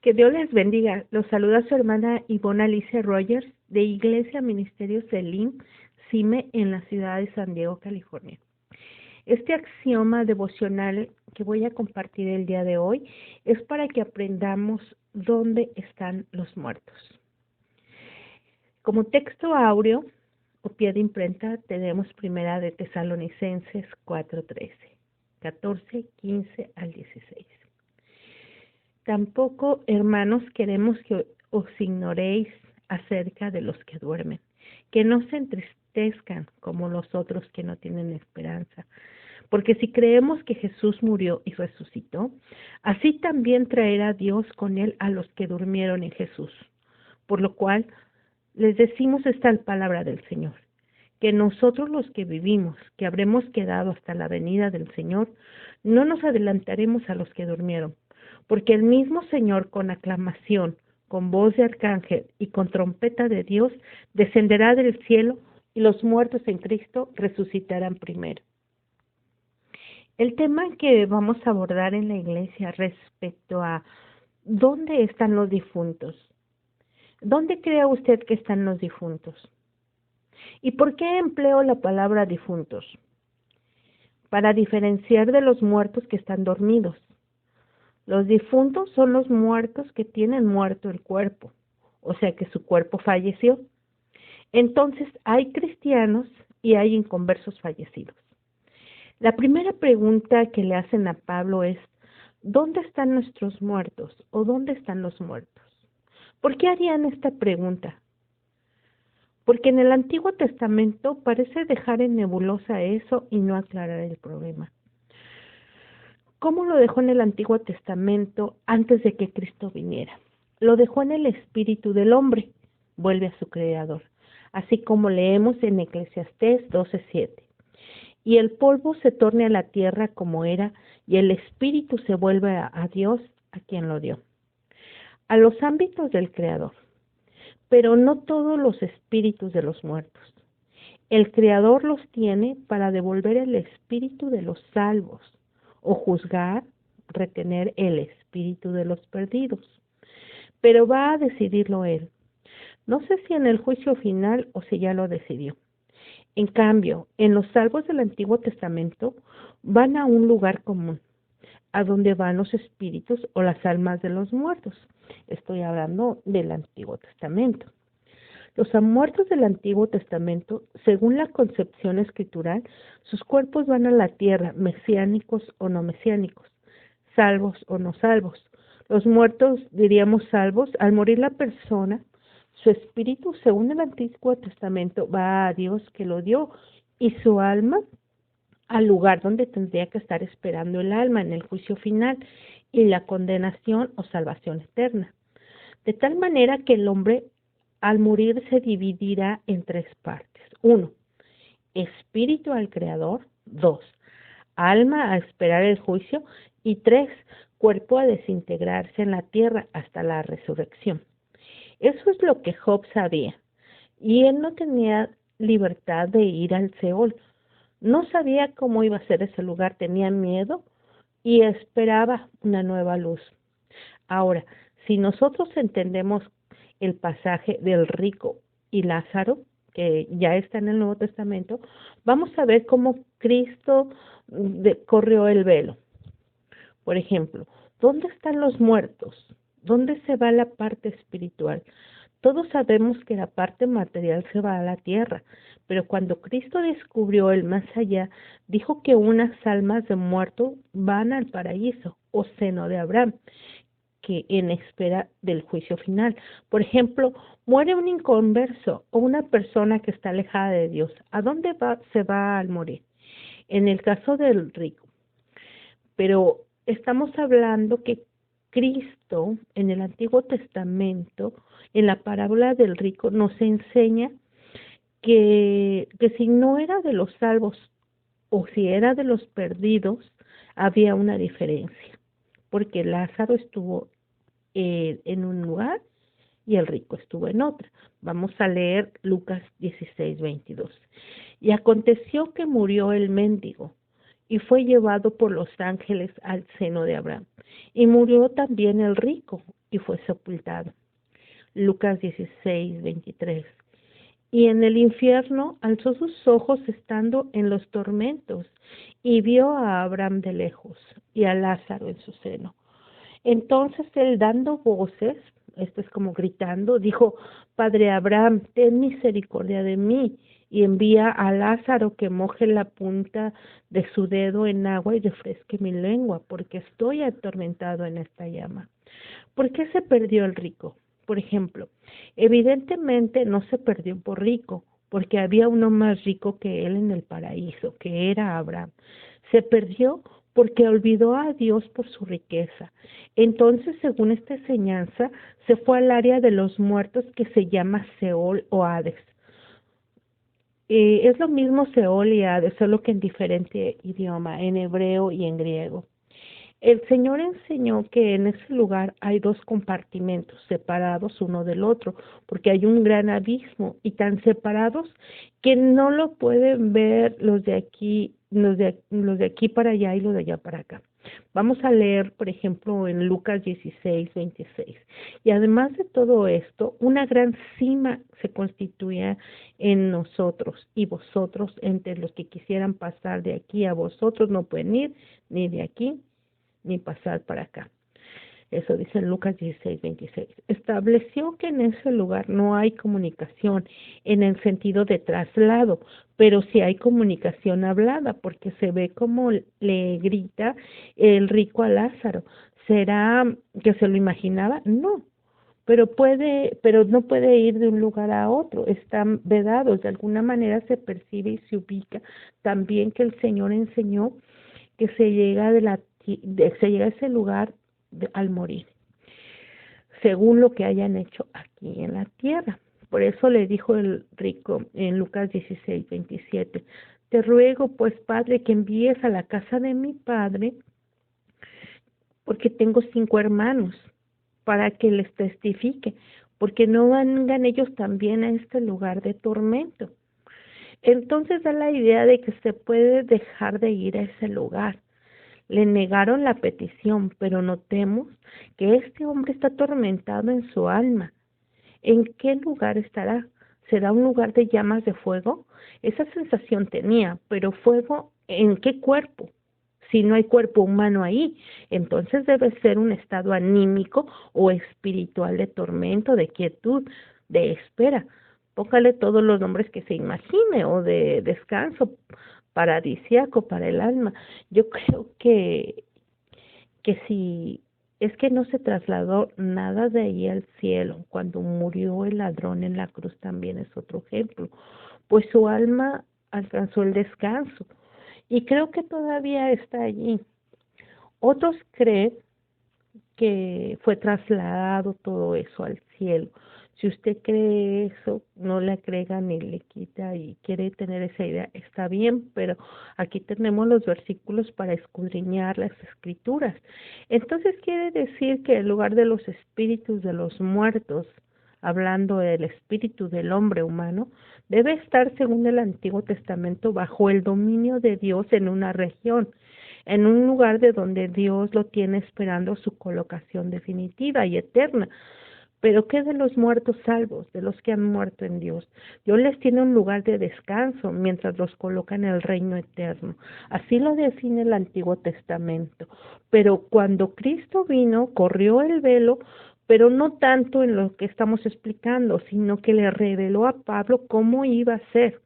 Que Dios les bendiga. Los saluda su hermana Ivonne Alicia Rogers de Iglesia Ministerio Selim CIME en la ciudad de San Diego, California. Este axioma devocional que voy a compartir el día de hoy es para que aprendamos dónde están los muertos. Como texto áureo o pie de imprenta tenemos primera de Tesalonicenses 4:13, 14, 15 al 16. Tampoco, hermanos, queremos que os ignoréis acerca de los que duermen, que no se entristezcan como los otros que no tienen esperanza. Porque si creemos que Jesús murió y resucitó, así también traerá Dios con él a los que durmieron en Jesús. Por lo cual, les decimos esta palabra del Señor, que nosotros los que vivimos, que habremos quedado hasta la venida del Señor, no nos adelantaremos a los que durmieron, porque el mismo Señor con aclamación, con voz de arcángel y con trompeta de Dios, descenderá del cielo y los muertos en Cristo resucitarán primero. El tema que vamos a abordar en la iglesia respecto a ¿dónde están los difuntos? ¿Dónde cree usted que están los difuntos? ¿Y por qué empleo la palabra difuntos? Para diferenciar de los muertos que están dormidos. Los difuntos son los muertos que tienen muerto el cuerpo, o sea que su cuerpo falleció. Entonces hay cristianos y hay inconversos fallecidos. La primera pregunta que le hacen a Pablo es, ¿dónde están nuestros muertos o dónde están los muertos? ¿Por qué harían esta pregunta? Porque en el Antiguo Testamento parece dejar en nebulosa eso y no aclarar el problema. ¿Cómo lo dejó en el Antiguo Testamento antes de que Cristo viniera? Lo dejó en el espíritu del hombre, vuelve a su creador, así como leemos en Eclesiastés 12:7. Y el polvo se torne a la tierra como era, y el espíritu se vuelve a Dios, a quien lo dio. A los ámbitos del creador, pero no todos los espíritus de los muertos. El creador los tiene para devolver el espíritu de los salvos, o juzgar, retener el espíritu de los perdidos. Pero va a decidirlo él. No sé si en el juicio final o si ya lo decidió. En cambio, en los salvos del Antiguo Testamento van a un lugar común, a donde van los espíritus o las almas de los muertos. Estoy hablando del Antiguo Testamento. Los muertos del Antiguo Testamento, según la concepción escritural, sus cuerpos van a la tierra, mesiánicos o no mesiánicos, salvos o no salvos. Los muertos, diríamos salvos, al morir la persona, su espíritu, según el Antiguo Testamento, va a Dios que lo dio y su alma al lugar donde tendría que estar esperando el alma en el juicio final y la condenación o salvación eterna. De tal manera que el hombre al morir se dividirá en tres partes. 1. Espíritu al Creador. 2. Alma a esperar el juicio. Y 3. Cuerpo a desintegrarse en la tierra hasta la resurrección. Eso es lo que Job sabía. Y él no tenía libertad de ir al Seol. No sabía cómo iba a ser ese lugar, tenía miedo y esperaba una nueva luz. Ahora, si nosotros entendemos el pasaje del rico y Lázaro, que ya está en el Nuevo Testamento, vamos a ver cómo Cristo corrió el velo. Por ejemplo, ¿dónde están los muertos? ¿Dónde se va la parte espiritual? Todos sabemos que la parte material se va a la tierra, pero cuando Cristo descubrió el más allá, dijo que unas almas de muertos van al paraíso o seno de Abraham, que en espera del juicio final. Por ejemplo, muere un inconverso o una persona que está alejada de Dios. ¿A dónde se va al morir? En el caso del rico. Pero estamos hablando que Cristo en el Antiguo Testamento, en la parábola del rico, nos enseña que si no era de los salvos o si era de los perdidos, había una diferencia, porque Lázaro estuvo en un lugar y el rico estuvo en otra. Vamos a leer Lucas 16:22. Y aconteció que murió el mendigo y fue llevado por los ángeles al seno de Abraham. Y murió también el rico y fue sepultado. Lucas 16:23. Y en el infierno alzó sus ojos estando en los tormentos y vio a Abraham de lejos y a Lázaro en su seno. Entonces él, dando voces, esto es como gritando, dijo: Padre Abraham, ten misericordia de mí y envía a Lázaro que moje la punta de su dedo en agua y refresque mi lengua, porque estoy atormentado en esta llama. ¿Por qué se perdió el rico? Por ejemplo, evidentemente no se perdió por rico, porque había uno más rico que él en el paraíso, que era Abraham. Se perdió porque olvidó a Dios por su riqueza. Entonces, según esta enseñanza, se fue al área de los muertos que se llama Seol o Hades. Es lo mismo Seol y Hades, solo que en diferente idioma, en hebreo y en griego. El Señor enseñó que en ese lugar hay dos compartimentos separados uno del otro, porque hay un gran abismo y tan separados que no lo pueden ver los de aquí, los de aquí para allá y los de allá para acá. Vamos a leer, por ejemplo, en Lucas 16:26. Y además de todo esto, una gran cima se constituía en nosotros y vosotros, entre los que quisieran pasar de aquí a vosotros, no pueden ir ni de aquí ni pasar para acá. Eso dice en Lucas 16:26. Estableció que en ese lugar no hay comunicación en el sentido de traslado, pero sí hay comunicación hablada, porque se ve como le grita el rico a Lázaro. ¿Será que se lo imaginaba? No, pero no puede ir de un lugar a otro, están vedados, de alguna manera se percibe y se ubica. También que el Señor enseñó que se llega se llega a ese lugar al morir, según lo que hayan hecho aquí en la tierra. Por eso le dijo el rico en Lucas 16:27, te ruego pues, Padre, que envíes a la casa de mi padre, porque tengo 5 hermanos, para que les testifique, porque no vengan ellos también a este lugar de tormento. Entonces da la idea de que se puede dejar de ir a ese lugar. Le negaron la petición, pero notemos que este hombre está atormentado en su alma. ¿En qué lugar estará? ¿Será un lugar de llamas de fuego? Esa sensación tenía, pero fuego, ¿en qué cuerpo? Si no hay cuerpo humano ahí, entonces debe ser un estado anímico o espiritual de tormento, de quietud, de espera. Póngale todos los nombres que se imagine, o de descanso paradisíaco para el alma. Yo creo que si es que no se trasladó nada de ahí al cielo, cuando murió el ladrón en la cruz también es otro ejemplo, pues su alma alcanzó el descanso y creo que todavía está allí. Otros creen que fue trasladado todo eso al cielo. Si usted cree eso, no le agrega ni le quita y quiere tener esa idea, está bien, pero aquí tenemos los versículos para escudriñar las escrituras. Entonces quiere decir que el lugar de los espíritus de los muertos, hablando del espíritu del hombre humano, debe estar, según el Antiguo Testamento, bajo el dominio de Dios en una región, en un lugar de donde Dios lo tiene esperando su colocación definitiva y eterna. Pero ¿qué de los muertos salvos, de los que han muerto en Dios? Dios les tiene un lugar de descanso mientras los coloca en el reino eterno. Así lo define el Antiguo Testamento. Pero cuando Cristo vino, corrió el velo, pero no tanto en lo que estamos explicando, sino que le reveló a Pablo cómo iba a ser.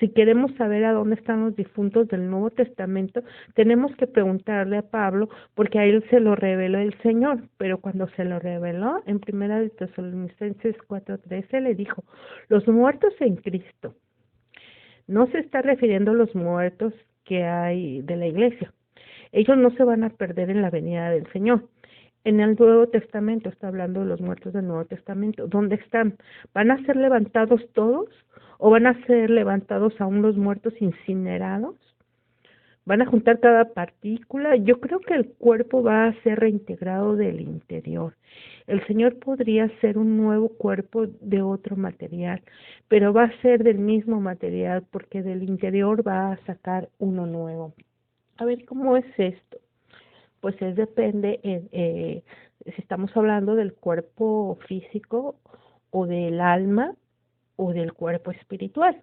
Si queremos saber a dónde están los difuntos del Nuevo Testamento, tenemos que preguntarle a Pablo, porque a él se lo reveló el Señor, pero cuando se lo reveló, en 1 Tesalonicenses 4:13 le dijo, los muertos en Cristo. No se está refiriendo a los muertos que hay de la iglesia. Ellos no se van a perder en la venida del Señor. En el Nuevo Testamento está hablando de los muertos del Nuevo Testamento. ¿Dónde están? ¿Van a ser levantados todos? ¿O van a ser levantados aún los muertos incinerados? ¿Van a juntar cada partícula? Yo creo que el cuerpo va a ser reintegrado del interior. El Señor podría hacer un nuevo cuerpo de otro material, pero va a ser del mismo material porque del interior va a sacar uno nuevo. A ver, ¿cómo es esto? Pues depende si estamos hablando del cuerpo físico o del alma o del cuerpo espiritual.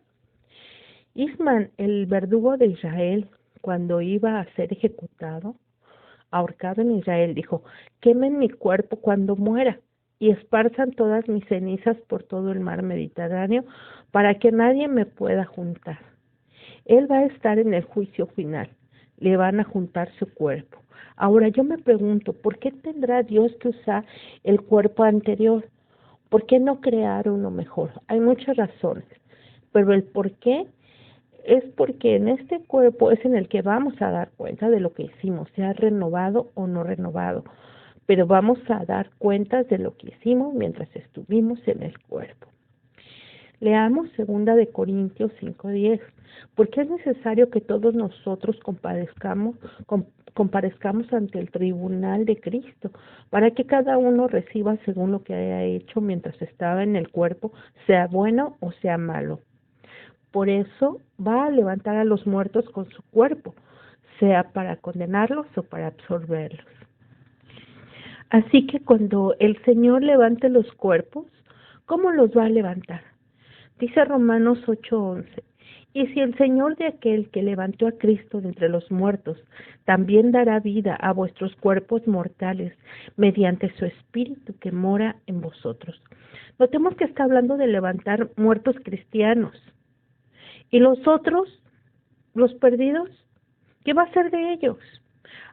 Isman, el verdugo de Israel, cuando iba a ser ejecutado, ahorcado en Israel, dijo: quemen mi cuerpo cuando muera y esparzan todas mis cenizas por todo el mar Mediterráneo para que nadie me pueda juntar. Él va a estar en el juicio final, le van a juntar su cuerpo. Ahora yo me pregunto, ¿por qué tendrá Dios que usar el cuerpo anterior? ¿Por qué no crear uno mejor? Hay muchas razones, pero el por qué es porque en este cuerpo es en el que vamos a dar cuenta de lo que hicimos, sea renovado o no renovado, pero vamos a dar cuentas de lo que hicimos mientras estuvimos en el cuerpo. Leamos 2 Corintios 5:10, porque es necesario que todos nosotros comparezcamos ante el tribunal de Cristo, para que cada uno reciba según lo que haya hecho mientras estaba en el cuerpo, sea bueno o sea malo. Por eso va a levantar a los muertos con su cuerpo, sea para condenarlos o para absorberlos. Así que cuando el Señor levante los cuerpos, ¿cómo los va a levantar? Dice Romanos 8:11, y si el Señor de aquel que levantó a Cristo de entre los muertos, también dará vida a vuestros cuerpos mortales mediante su Espíritu que mora en vosotros. Notemos que está hablando de levantar muertos cristianos. ¿Y los otros, los perdidos? ¿Qué va a ser de ellos?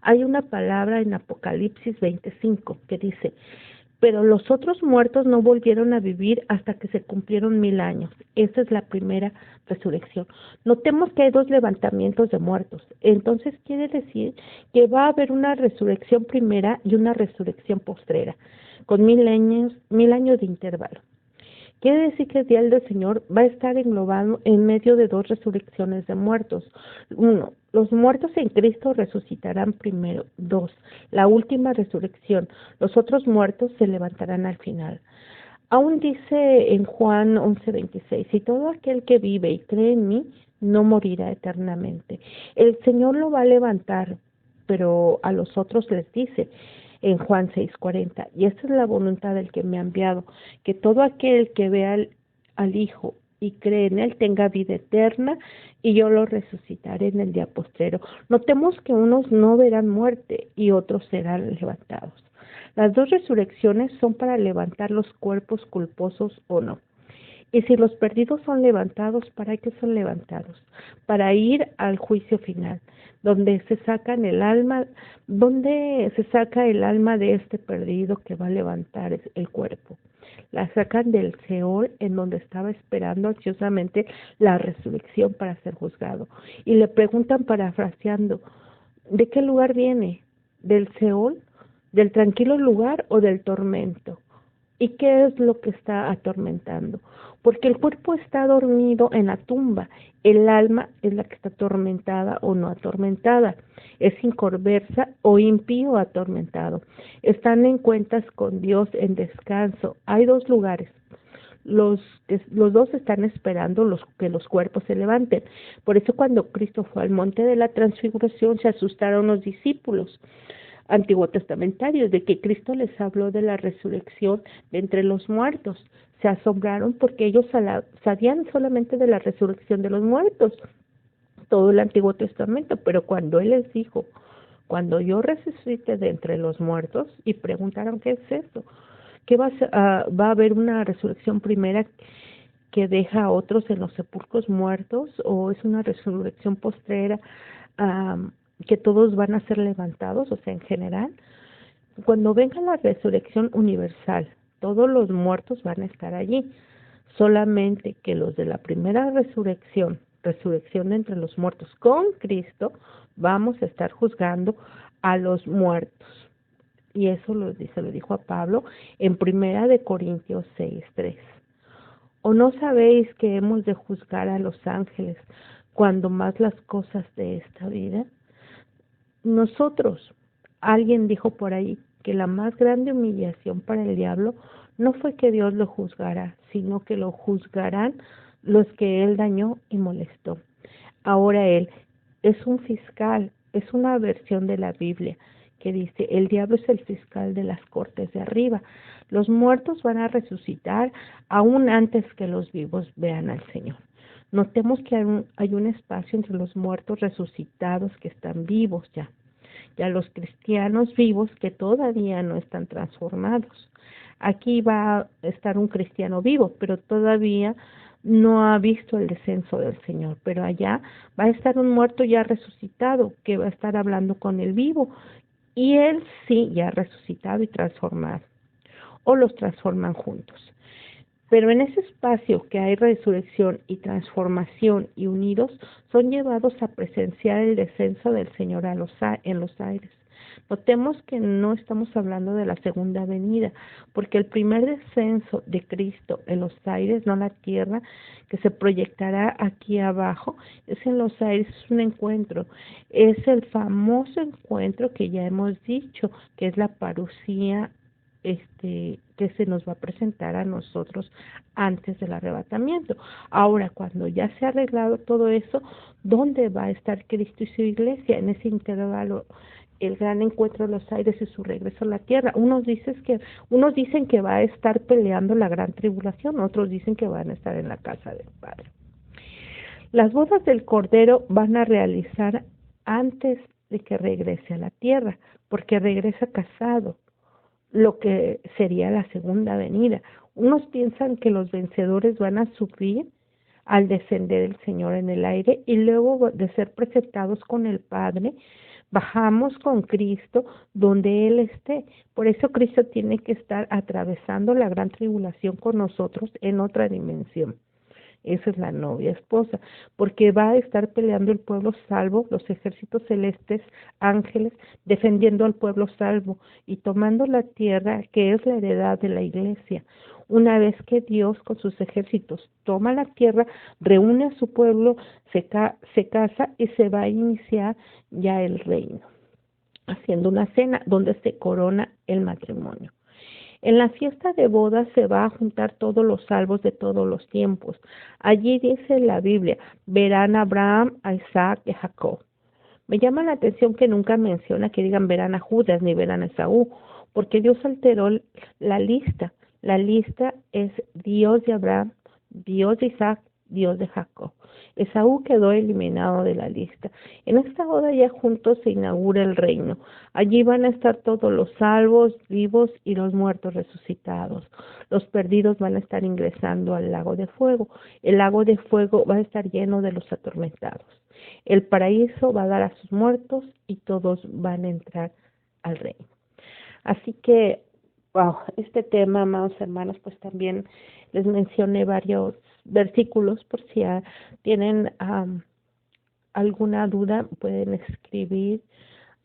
Hay una palabra en Apocalipsis 25 que dice: pero los otros muertos no volvieron a vivir hasta que se cumplieron 1000 años. Esa es la primera resurrección. Notemos que hay 2 levantamientos de muertos. Entonces quiere decir que va a haber una resurrección primera y una resurrección postrera, con 1000 años de intervalo. Quiere decir que el día del Señor va a estar englobado en medio de 2 resurrecciones de muertos. 1, los muertos en Cristo resucitarán primero. 2, la última resurrección. Los otros muertos se levantarán al final. Aún dice en Juan 11:26, y todo aquel que vive y cree en mí no morirá eternamente. El Señor lo va a levantar, pero a los otros les dice en Juan 6:40, y esta es la voluntad del que me ha enviado, que todo aquel que vea al Hijo y cree en Él tenga vida eterna, y yo lo resucitaré en el día postrero. Notemos que unos no verán muerte y otros serán levantados. Las 2 resurrecciones son para levantar los cuerpos culposos o no. Y si los perdidos son levantados, ¿para qué son levantados? Para ir al juicio final, donde se saca el alma de este perdido que va a levantar el cuerpo. La sacan del Seol, en donde estaba esperando ansiosamente la resurrección para ser juzgado. Y le preguntan, parafraseando: ¿de qué lugar viene? ¿Del Seol? ¿Del tranquilo lugar o del tormento? ¿Y qué es lo que está atormentando? Porque el cuerpo está dormido en la tumba, el alma es la que está atormentada o no atormentada, es inconversa o impío atormentado. Están en cuentas con Dios en descanso. Hay 2 lugares. Los 2 están esperando que los cuerpos se levanten. Por eso cuando Cristo fue al monte de la transfiguración se asustaron los discípulos antiguo testamentarios, de que Cristo les habló de la resurrección de entre los muertos. Se asombraron porque ellos sabían solamente de la resurrección de los muertos, todo el Antiguo Testamento, pero cuando Él les dijo: cuando yo resucite de entre los muertos, y preguntaron: ¿qué es eso? ¿Qué va a haber una resurrección primera que deja a otros en los sepulcros muertos, o es una resurrección postrera que todos van a ser levantados? O sea, en general, cuando venga la resurrección universal, todos los muertos van a estar allí, solamente que los de la primera resurrección entre los muertos con Cristo, vamos a estar juzgando a los muertos. Y eso lo dijo a Pablo en 2 Corintios 6:3. ¿O no sabéis que hemos de juzgar a los ángeles cuando más las cosas de esta vida? Alguien dijo por ahí que la más grande humillación para el diablo no fue que Dios lo juzgara, sino que lo juzgarán los que él dañó y molestó. Ahora él es un fiscal, es una versión de la Biblia que dice, el diablo es el fiscal de las cortes de arriba. Los muertos van a resucitar aún antes que los vivos vean al Señor. Notemos que hay un espacio entre los muertos resucitados que están vivos ya. Ya los cristianos vivos que todavía no están transformados. Aquí va a estar un cristiano vivo, pero todavía no ha visto el descenso del Señor. Pero allá va a estar un muerto ya resucitado que va a estar hablando con el vivo. Y él sí, ya resucitado y transformado. O los transforman juntos. Pero en ese espacio que hay resurrección y transformación y unidos, son llevados a presenciar el descenso del Señor en los aires. Notemos que no estamos hablando de la segunda venida, porque el primer descenso de Cristo en los aires, no la tierra, que se proyectará aquí abajo, es en los aires, es un encuentro, es el famoso encuentro que ya hemos dicho, que es la parusía que se nos va a presentar a nosotros antes del arrebatamiento. Ahora, cuando ya se ha arreglado todo eso, ¿dónde va a estar Cristo y su iglesia? En ese intervalo, el gran encuentro de los aires y su regreso a la tierra. Unos dicen que va a estar peleando la gran tribulación, otros dicen que van a estar en la casa del Padre. Las bodas del Cordero van a realizar antes de que regrese a la tierra, porque regresa casado, lo que sería la segunda venida. Unos piensan que los vencedores van a sufrir al descender el Señor en el aire y luego de ser presentados con el Padre, bajamos con Cristo donde Él esté. Por eso Cristo tiene que estar atravesando la gran tribulación con nosotros en otra dimensión. Esa es la novia esposa, porque va a estar peleando el pueblo salvo, los ejércitos celestes, ángeles, defendiendo al pueblo salvo y tomando la tierra que es la heredad de la iglesia. Una vez que Dios con sus ejércitos toma la tierra, reúne a su pueblo, se casa y se va a iniciar ya el reino, haciendo una cena donde se corona el matrimonio. En la fiesta de bodas se va a juntar todos los salvos de todos los tiempos. Allí dice la Biblia, verán a Abraham, a Isaac y a Jacob. Me llama la atención que nunca menciona que digan verán a Judas ni verán a Esaú, porque Dios alteró la lista. La lista es Dios de Abraham, Dios de Isaac, Dios de Jacob. Esaú quedó eliminado de la lista. En esta boda ya juntos se inaugura el reino. Allí van a estar todos los salvos, vivos y los muertos resucitados. Los perdidos van a estar ingresando al lago de fuego. El lago de fuego va a estar lleno de los atormentados. El paraíso va a dar a sus muertos y todos van a entrar al reino. Así que, wow, este tema, amados hermanos, pues también les mencioné varios versículos por si tienen alguna duda, pueden escribir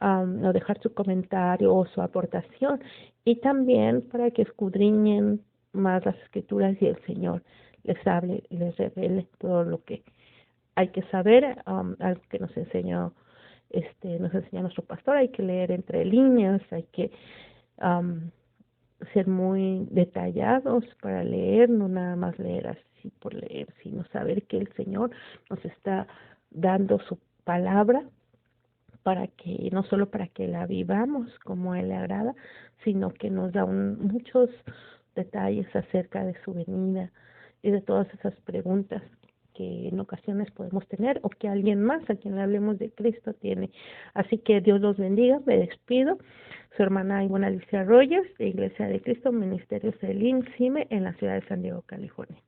o dejar su comentario o su aportación, y también para que escudriñen más las escrituras y el Señor les hable y les revele todo lo que hay que saber, algo que nos enseñó nuestro pastor. Hay que leer entre líneas, hay que ser muy detallados para leer, no nada más leer así por leer, sino saber que el Señor nos está dando su palabra para que, no solo para que la vivamos como a Él le agrada, sino que nos da muchos detalles acerca de su venida y de todas esas preguntas que en ocasiones podemos tener o que alguien más a quien le hablemos de Cristo tiene. Así que Dios los bendiga, me despido. Su hermana Ivonne Alicia Rogers, de Iglesia de Cristo, Ministerio Selim Cime, en la ciudad de San Diego, California.